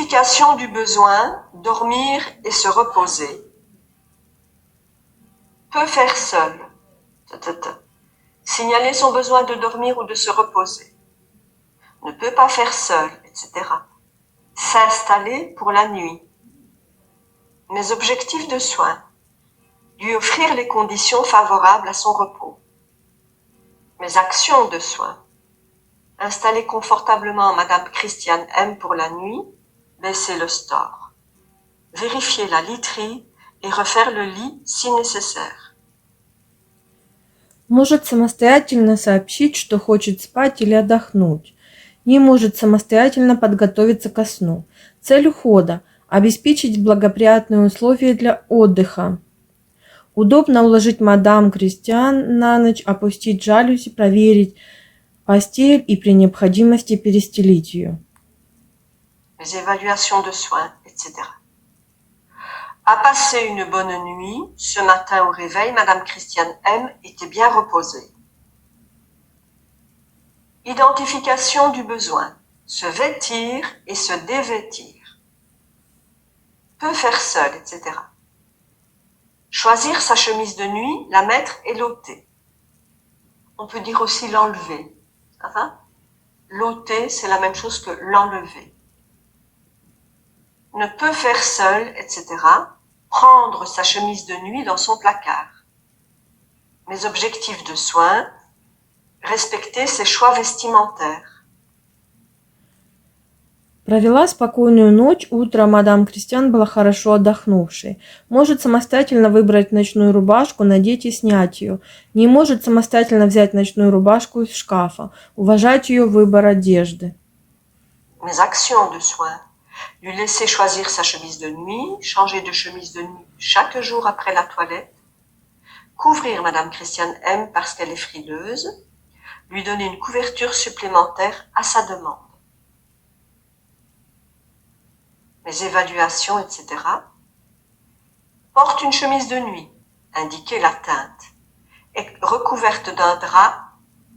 Identification du besoin, dormir et se reposer. Peut faire seul. Signaler son besoin de dormir ou de se reposer. Ne peut pas faire seul, etc. S'installer pour la nuit. Mes objectifs de soins. Lui offrir les conditions favorables à son repos. Mes actions de soins. Installer confortablement Madame Christiane M pour la nuit, baisser le store. Vérifier la literie et refaire le lit si nécessaire. Может самостоятельно сообщить, что хочет спать или отдохнуть. Не может самостоятельно подготовиться ко сну. Цель ухода – обеспечить благоприятные условия для отдыха. Удобно уложить мадам Кристиан на ночь, опустить жалюзи, проверить постель и при необходимости перестелить ее. Les évaluations de soins, etc. A passé une bonne nuit. Ce matin au réveil, Madame Christiane M était bien reposée. Identification du besoin. Se vêtir et se dévêtir. Peut faire seul, etc. Choisir sa chemise de nuit, la mettre et l'ôter. On peut dire aussi l'enlever. L'ôter, c'est la même chose que l'enlever. Ne peut faire seul, etc. Prendre sa chemise de nuit dans son placard. Mes objectifs de soins. Respecter ses choix vestimentaires. Провела спокойную ночь, утро мадам Кристиан была хорошо отдохнувшей. Может самостоятельно выбрать ночную рубашку, надеть и снять ее. Не может самостоятельно взять ночную рубашку из шкафа. Уважать ее выбор одежды. Mes actions de soins. Lui laisser choisir sa chemise de nuit, changer de chemise de nuit chaque jour après la toilette. Couvrir Madame Christiane M parce qu'elle est frileuse. Lui donner une couverture supplémentaire à sa demande. Mes évaluations, etc. Porte une chemise de nuit, indiquer la teinte, est recouverte d'un drap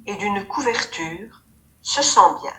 et d'une couverture, se sent bien.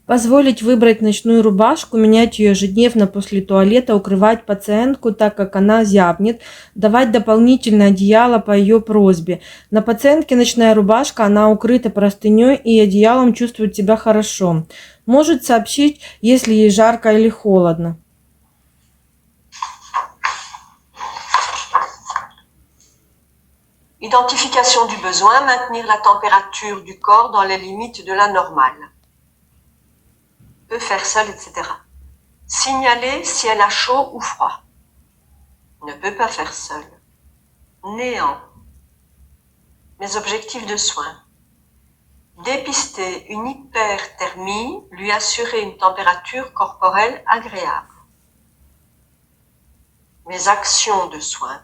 Позволить выбрать ночную рубашку, менять ее ежедневно после туалета, укрывать пациентку, так как она зябнет, давать дополнительное одеяло по ее просьбе. На пациентке ночная рубашка, она укрыта простыней и одеялом, чувствует себя хорошо. Может сообщить, если ей жарко или холодно. Identification du besoin, maintenir la température du corps dans les limites de la normale. Peut faire seul, etc. Signaler si elle a chaud ou froid. Ne peut pas faire seul. Néant. Mes objectifs de soins. Dépister une hyperthermie, lui assurer une température corporelle agréable. Mes actions de soins.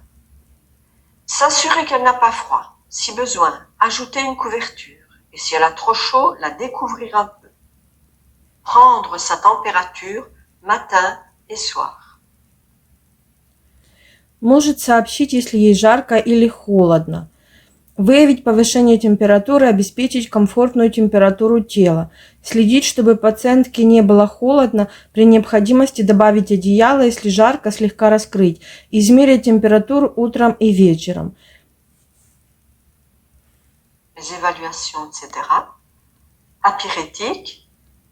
S'assurer qu'elle n'a pas froid. Si besoin, ajouter une couverture. Et si elle a trop chaud, la découvrir un peu. Prendre sa température matin et soir. Может сообщить, если ей жарко или холодно. Выявить повышение температуры, обеспечить комфортную температуру тела. Следить, чтобы пациентке не было холодно, при необходимости добавить одеяло, если жарко, слегка раскрыть. Измерить температуру утром и вечером. Les évaluations, etc. Apyrétique.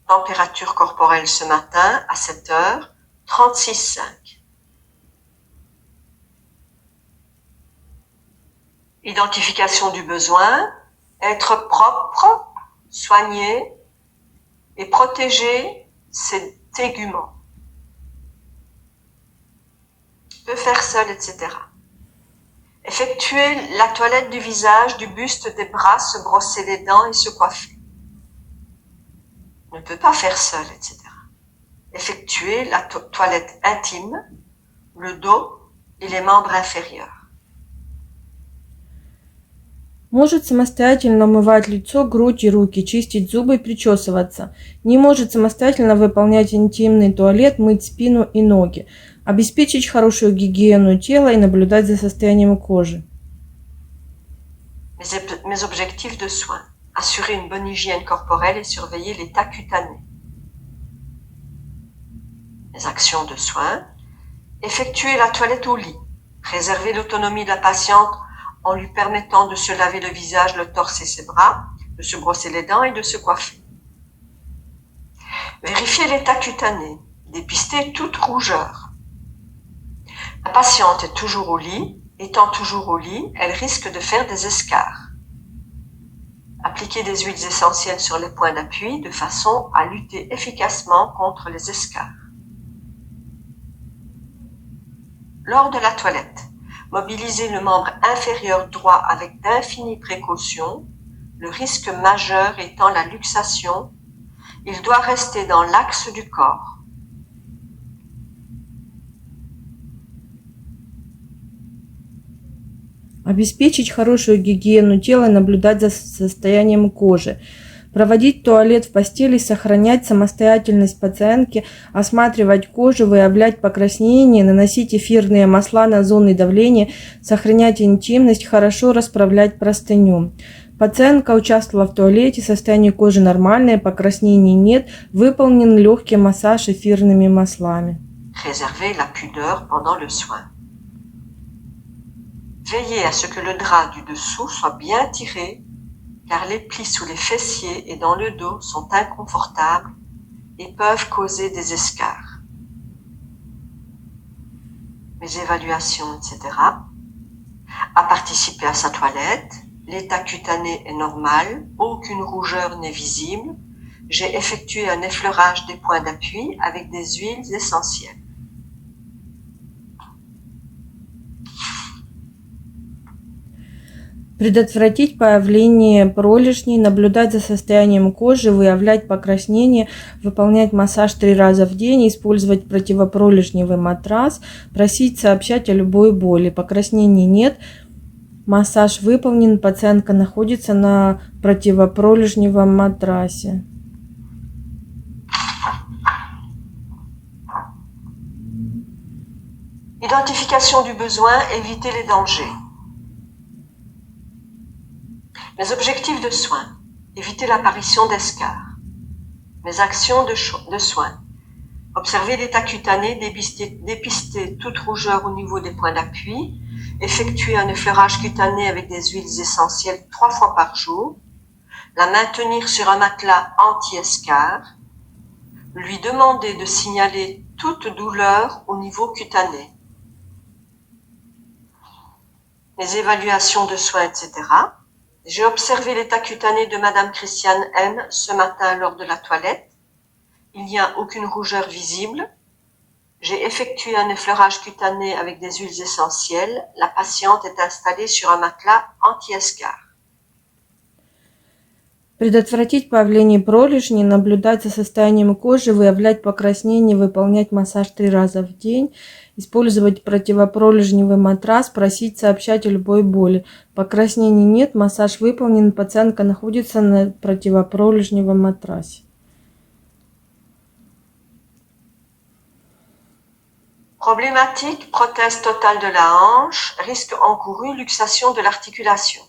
Température corporelle ce matin à 7 heures, 36,5. Identification du besoin, être propre, soigner et protéger ses téguments. Peut faire seul, etc. Effectuer la toilette du visage, du buste, des bras, se brosser les dents et se coiffer. Ne peut pas faire seul, etc. Effectuer la toilette intime, le dos et les membres inférieurs. Может самостоятельно умывать лицо, грудь и руки, чистить зубы и причесываться. Не может самостоятельно выполнять интимный туалет, мыть спину и ноги. Обеспечить хорошую гигиену тела и наблюдать за состоянием кожи. Mes objectifs de soins. Assurer une bonne hygiène corporelle et surveiller l'état cutané. Mes actions de soins. Effectuer la toilette au lit. Préserver l'autonomie de la patiente en lui permettant de se laver le visage, le torse et ses bras, de se brosser les dents et de se coiffer. Vérifier l'état cutané. Dépister toute rougeur. La patiente est toujours au lit. Étant toujours au lit, elle risque de faire des escarres. Appliquer des huiles essentielles sur les points d'appui de façon à lutter efficacement contre les escarres. Lors de la toilette, mobiliser le membre inférieur droit avec d'infinies précautions, le risque majeur étant la luxation. Il doit rester dans l'axe du corps. Обеспечить хорошую гигиену тела и наблюдать за состоянием кожи. Проводить туалет в постели, сохранять самостоятельность пациентки, осматривать кожу, выявлять покраснение, наносить эфирные масла на зоны давления, сохранять интимность, хорошо расправлять простыню. Пациентка участвовала в туалете, состояние кожи нормальное, покраснений нет, выполнен легкий массаж эфирными маслами. Préserver la pudeur pendant le soin. Veillez à ce que le drap du dessous soit bien tiré, car les plis sous les fessiers et dans le dos sont inconfortables et peuvent causer des escarres. Mes évaluations, etc. À participer à sa toilette, l'état cutané est normal, aucune rougeur n'est visible. J'ai effectué un effleurage des points d'appui avec des huiles essentielles. Предотвратить появление пролежней, наблюдать за состоянием кожи, выявлять покраснение, выполнять массаж 3 раза в день, использовать противопролежневый матрас, просить сообщать о любой боли. Покраснений нет, массаж выполнен, пациентка находится на противопролежневом матрасе. Identification du besoin, éviter les dangers. Mes objectifs de soins. Éviter l'apparition d'escarres. Mes actions de soins. Observer l'état cutané, dépister toute rougeur au niveau des points d'appui, effectuer un effleurage cutané avec des huiles essentielles 3 fois par jour, la maintenir sur un matelas anti-escarre, lui demander de signaler toute douleur au niveau cutané. Mes évaluations de soins, etc. J'ai observé l'état cutané de Madame Christiane M ce matin lors de la toilette. Il n'y a aucune rougeur visible. J'ai effectué un effleurage cutané avec des huiles essentielles. La patiente est installée sur un matelas anti-escarre. Предотвратить появление пролежней, наблюдать за состоянием кожи, выявлять покраснение, выполнять массаж 3 раза в день, использовать противопролежневый матрас, просить сообщать о любой боли. Покраснений нет, массаж выполнен, пациентка находится на противопролежневом матрасе. Problématique, prothèse totale de la hanche, risque encouru, luxation de l'articulation.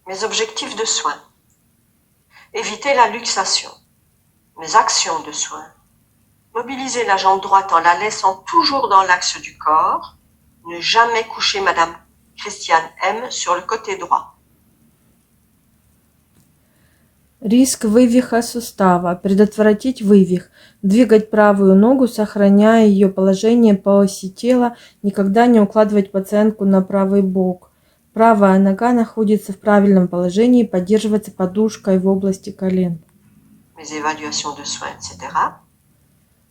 Mes objectifs de soins. Éviter la luxation. Mes actions de soins. Mobiliser la jambe droite en la laissant toujours dans l'axe du corps. Ne jamais coucher Madame Christiane M sur le côté droit. Риск вывиха сустава. Предотвратить вывих. Двигать правую ногу, сохраняя ее положение по оси тела. Никогда не укладывать пациентку на правый бок. Правая нога находится в правильном положении, поддерживается подушкой в области колен. Mes évaluations de soins, etc.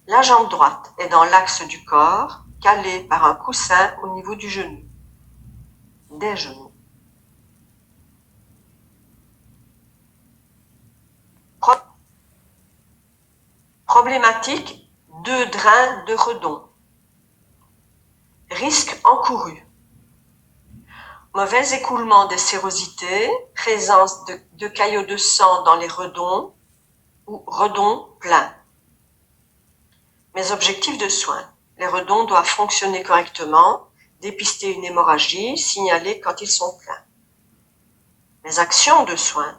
La jambe droite est dans l'axe du corps, calée par un coussin au niveau du genou. Des genoux. Problématique, 2 drains de redon. Risque encouru. Mauvais écoulement des sérosités, présence de caillots de sang dans les redons ou redons pleins. Mes objectifs de soins. Les redons doivent fonctionner correctement, dépister une hémorragie, signaler quand ils sont pleins. Mes actions de soins.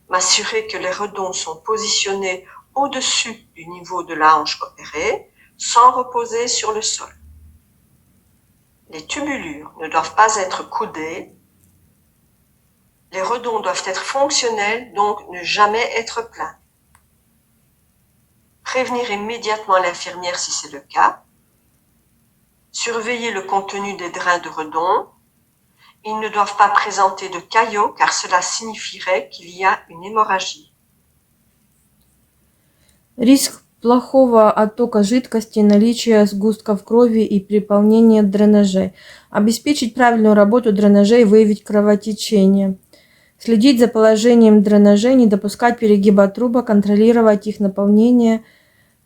M'assurer que les redons sont positionnés au-dessus du niveau de la hanche opérée sans reposer sur le sol. Les tubulures ne doivent pas être coudées. Les redons doivent être fonctionnels, donc ne jamais être pleins. Prévenir immédiatement l'infirmière si c'est le cas. Surveiller le contenu des drains de redons. Ils ne doivent pas présenter de caillots car cela signifierait qu'il y a une hémorragie. Риск плохого оттока жидкости, наличие сгустков крови и переполнение дренажей. Обеспечить правильную работу дренажей и выявить кровотечение. Следить за положением дренажей, не допускать перегиба труба, контролировать их наполнение,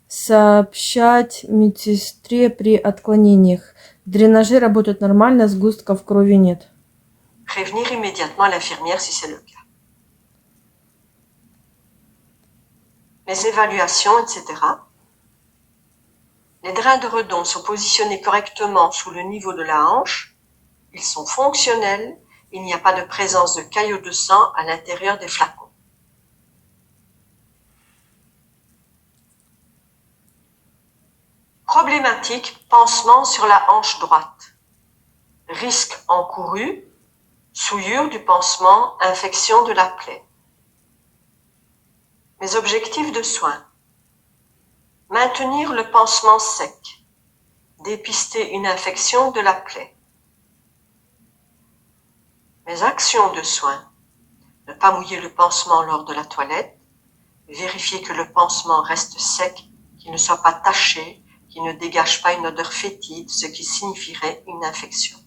сообщать медсестре при отклонениях. Дренажи работают нормально, сгустков крови нет. Prévenir immédiatement l'infirmière si c'est le cas. Les évaluations, etc. Les drains de redons sont positionnés correctement sous le niveau de la hanche. Ils sont fonctionnels. Il n'y a pas de présence de caillots de sang à l'intérieur des flacons. Problématique, pansement sur la hanche droite. Risque encouru, souillure du pansement, infection de la plaie. Mes objectifs de soins. Maintenir le pansement sec. Dépister une infection de la plaie. Mes actions de soins. Ne pas mouiller le pansement lors de la toilette. Vérifier que le pansement reste sec, qu'il ne soit pas taché, qu'il ne dégage pas une odeur fétide, ce qui signifierait une infection.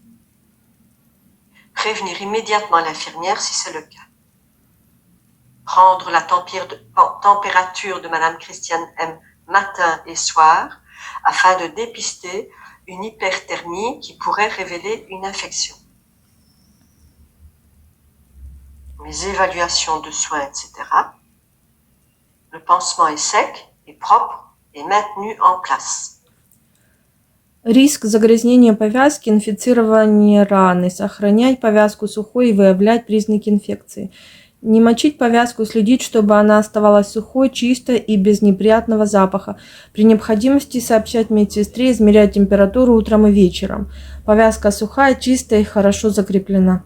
Prévenir immédiatement l'infirmière si c'est le cas. Prendre la température de Madame Christiane M matin et soir afin de dépister une hyperthermie qui pourrait révéler une infection. Mes évaluations de soins, etc. Le pansement est sec, est propre et maintenu en place. Риск загрязнения повязки, инфицирования раны. Сохранять повязку сухой и выявлять признаки инфекции. Не мочить повязку, следить, чтобы она оставалась сухой, чистой и без неприятного запаха. При необходимости сообщать медсестре, измерять температуру утром и вечером. Повязка сухая, чистая и хорошо закреплена.